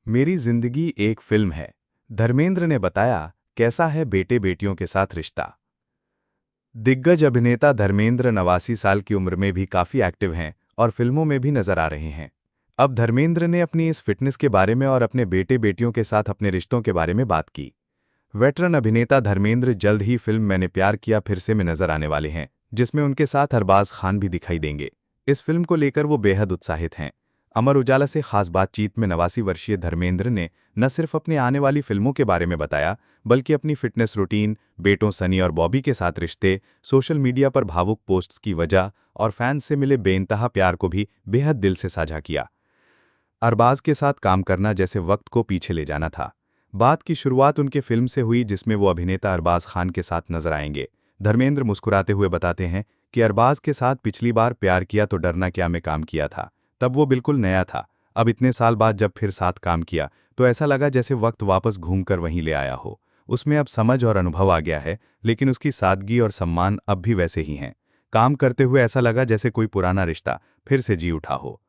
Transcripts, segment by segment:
मेरी जिंदगी एक फिल्म है। धर्मेंद्र ने बताया, कैसा है बेटे बेटियों के साथ रिश्ता। दिग्गज अभिनेता धर्मेंद्र 89 साल की उम्र में भी काफी एक्टिव हैं और फिल्मों में भी नजर आ रहे हैं। अब धर्मेंद्र ने अपनी इस फिटनेस के बारे में और अपने बेटे बेटियों के साथ अपने रिश्तों के बारे में बात की। वेटरन अभिनेता धर्मेंद्र जल्द ही फिल्म मैंने प्यार किया फिर से में नजर आने वाले हैं, जिसमें उनके साथ अरबाज खान भी दिखाई देंगे। इस फिल्म को लेकर वो बेहद उत्साहित हैं। अमर उजाला से खास बातचीत में 89 वर्षीय धर्मेंद्र ने न सिर्फ अपने आने वाली फिल्मों के बारे में बताया, बल्कि अपनी फिटनेस रूटीन, बेटों सनी और बॉबी के साथ रिश्ते, सोशल मीडिया पर भावुक पोस्ट्स की वजह और फैंस से मिले बेइंतहा प्यार को भी बेहद दिल से साझा किया। अरबाज के साथ काम करना जैसे वक्त को पीछे ले जाना था। बात की शुरुआत उनके फिल्म से हुई जिसमें वो अभिनेता अरबाज खान के साथ नजर आएंगे। धर्मेंद्र मुस्कुराते हुए बताते हैं कि अरबाज के साथ पिछली बार प्यार किया तो डरना क्या में काम किया था, तब वो बिल्कुल नया था। अब इतने साल बाद जब फिर साथ काम किया तो ऐसा लगा जैसे वक्त वापस घूमकर वहीं ले आया हो। उसमें अब समझ और अनुभव आ गया है, लेकिन उसकी सादगी और सम्मान अब भी वैसे ही हैं। काम करते हुए ऐसा लगा जैसे कोई पुराना रिश्ता फिर से जी उठा हो।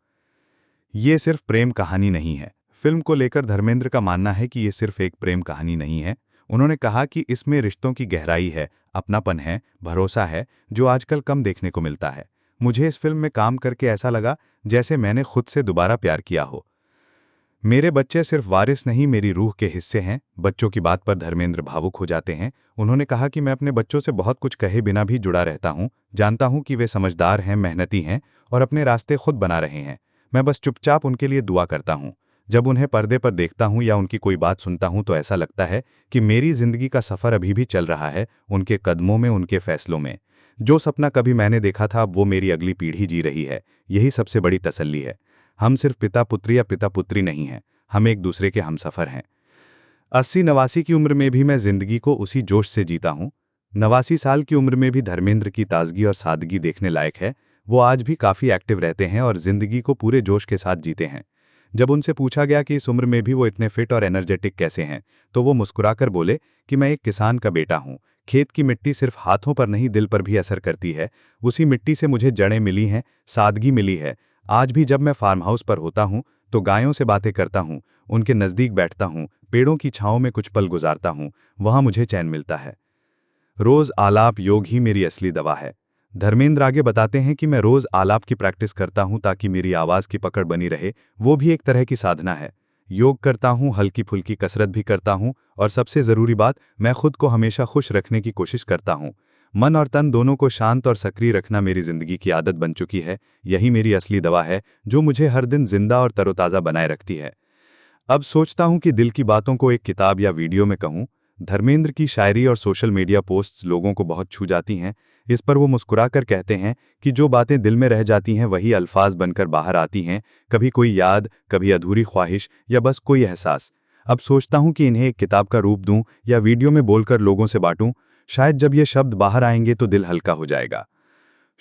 ये सिर्फ प्रेम कहानी नहीं है। फिल्म को लेकर धर्मेंद्र का मानना है कि ये सिर्फ एक प्रेम कहानी नहीं है। उन्होंने कहा कि इसमें रिश्तों की गहराई है, अपनापन है, भरोसा है, जो आजकल कम देखने को मिलता है। मुझे इस फिल्म में काम करके ऐसा लगा जैसे मैंने खुद से दोबारा प्यार किया हो। मेरे बच्चे सिर्फ वारिस नहीं, मेरी रूह के हिस्से हैं। बच्चों की बात पर धर्मेंद्र भावुक हो जाते हैं। उन्होंने कहा कि मैं अपने बच्चों से बहुत कुछ कहे बिना भी जुड़ा रहता हूं। जानता हूं कि वे समझदार हैं, मेहनती हैं और अपने रास्ते खुद बना रहे हैं। मैं बस चुपचाप उनके लिए दुआ करता हूं। जब उन्हें पर्दे पर देखता हूं या उनकी कोई बात सुनता हूं तो ऐसा लगता है कि मेरी जिंदगी का सफर अभी भी चल रहा है, उनके कदमों में, उनके फैसलों में। जो सपना कभी मैंने देखा था वो मेरी अगली पीढ़ी जी रही है। यही सबसे बड़ी तसल्ली है। हम सिर्फ पिता पुत्री या पिता पुत्री नहीं हैं, हम एक दूसरे के हमसफर हैं। 80-89 की उम्र में भी मैं जिंदगी को उसी जोश से जीता हूं। 89 साल की उम्र में भी धर्मेंद्र की ताजगी और सादगी देखने लायक है। वो आज भी काफी एक्टिव रहते हैं और जिंदगी को पूरे जोश के साथ जीते हैं। जब उनसे पूछा गया कि इस उम्र में भी वो इतने फिट और एनर्जेटिक कैसे हैं, तो वो मुस्कुराकर बोले कि मैं एक किसान का बेटा हूं। खेत की मिट्टी सिर्फ हाथों पर नहीं, दिल पर भी असर करती है। उसी मिट्टी से मुझे जड़ें मिली हैं, सादगी मिली है। आज भी जब मैं फार्म हाउस पर होता हूं तो गायों से बातें करता हूं, उनके नजदीक बैठता हूं, पेड़ों की छांव में कुछ पल गुजारता हूं, वहां मुझे चैन मिलता है। रोज आलाप योग ही मेरी असली दवा है। धर्मेंद्र आगे बताते हैं कि मैं रोज आलाप की प्रैक्टिस करता हूं ताकि मेरी आवाज की पकड़ बनी रहे। वो भी एक तरह की साधना है। योग करता हूं, हल्की फुल्की कसरत भी करता हूं और सबसे जरूरी बात, मैं खुद को हमेशा खुश रखने की कोशिश करता हूं। मन और तन दोनों को शांत और सक्रिय रखना मेरी जिंदगी की आदत बन चुकी है। यही मेरी असली दवा है जो मुझे हर दिन जिंदा और तरोताजा बनाए रखती है। अब सोचता हूं कि दिल की बातों को एक किताब या वीडियो में कहूं। धर्मेंद्र की शायरी और सोशल मीडिया पोस्ट्स लोगों को बहुत छू जाती हैं। इस पर वो मुस्कुराकर कहते हैं कि जो बातें दिल में रह जाती हैं वही अल्फाज बनकर बाहर आती हैं। कभी कोई याद, कभी अधूरी ख्वाहिश या बस कोई एहसास। अब सोचता हूं कि इन्हें एक किताब का रूप दूं या वीडियो में बोलकर लोगों से बांटूं। शायद जब ये शब्द बाहर आएंगे तो दिल हल्का हो जाएगा।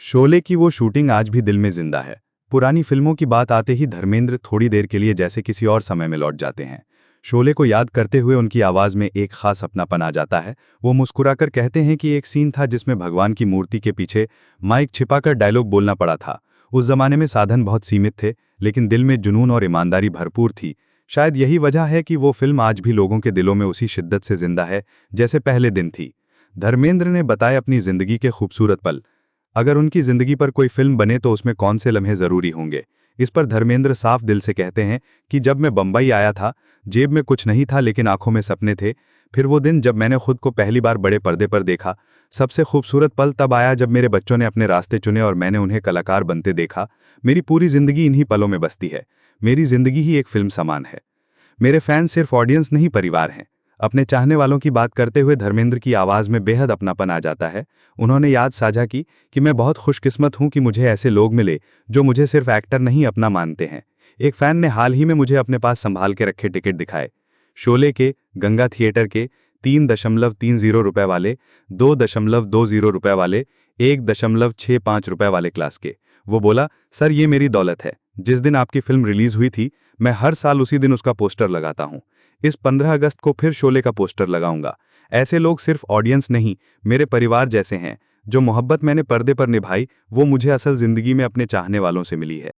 शोले की वो शूटिंग आज भी दिल में जिंदा है। पुरानी फिल्मों की बात आते ही धर्मेंद्र थोड़ी देर के लिए जैसे किसी और समय में लौट जाते हैं। शोले को याद करते हुए उनकी आवाज में एक खास अपनापन आ जाता है। वो मुस्कुराकर कहते हैं कि एक सीन था जिसमें भगवान की मूर्ति के पीछे माइक छिपाकर डायलॉग बोलना पड़ा था। उस जमाने में साधन बहुत सीमित थे, लेकिन दिल में जुनून और ईमानदारी भरपूर थी। शायद यही वजह है कि वो फिल्म आज भी लोगों के दिलों में उसी शिद्दत से जिंदा है जैसे पहले दिन थी। धर्मेंद्र ने बताया अपनी जिंदगी के खूबसूरत पल। अगर उनकी जिंदगी पर कोई फिल्म बने तो उसमें कौन से लम्हे जरूरी होंगे। इस पर धर्मेंद्र साफ दिल से कहते हैं कि जब मैं बंबई आया था, जेब में कुछ नहीं था लेकिन आंखों में सपने थे। फिर वो दिन जब मैंने खुद को पहली बार बड़े पर्दे पर देखा। सबसे खूबसूरत पल तब आया जब मेरे बच्चों ने अपने रास्ते चुने और मैंने उन्हें कलाकार बनते देखा। मेरी पूरी जिंदगी इन्हीं पलों में बसती है। मेरी जिंदगी ही एक फिल्म समान है। मेरे फैंस सिर्फ ऑडियंस नहीं, परिवार हैं। अपने चाहने वालों की बात करते हुए धर्मेंद्र की आवाज में बेहद अपनापन आ जाता है। उन्होंने याद साझा की कि मैं बहुत खुशकिस्मत हूं कि मुझे ऐसे लोग मिले जो मुझे सिर्फ एक्टर नहीं, अपना मानते हैं। एक फैन ने हाल ही में मुझे अपने पास संभाल के रखे टिकट दिखाए। शोले के, गंगा थिएटर के, 3.30 रुपए वाले, 2.20 रुपए वाले, 1.65 रुपए वाले क्लास के। वो बोला, सर ये मेरी दौलत है। जिस दिन आपकी फिल्म रिलीज हुई थी, मैं हर साल उसी दिन उसका पोस्टर लगाता हूं। इस 15 अगस्त को फिर शोले का पोस्टर लगाऊंगा। ऐसे लोग सिर्फ ऑडियंस नहीं, मेरे परिवार जैसे हैं। जो मोहब्बत मैंने पर्दे पर निभाई वो मुझे असल जिंदगी में अपने चाहने वालों से मिली है।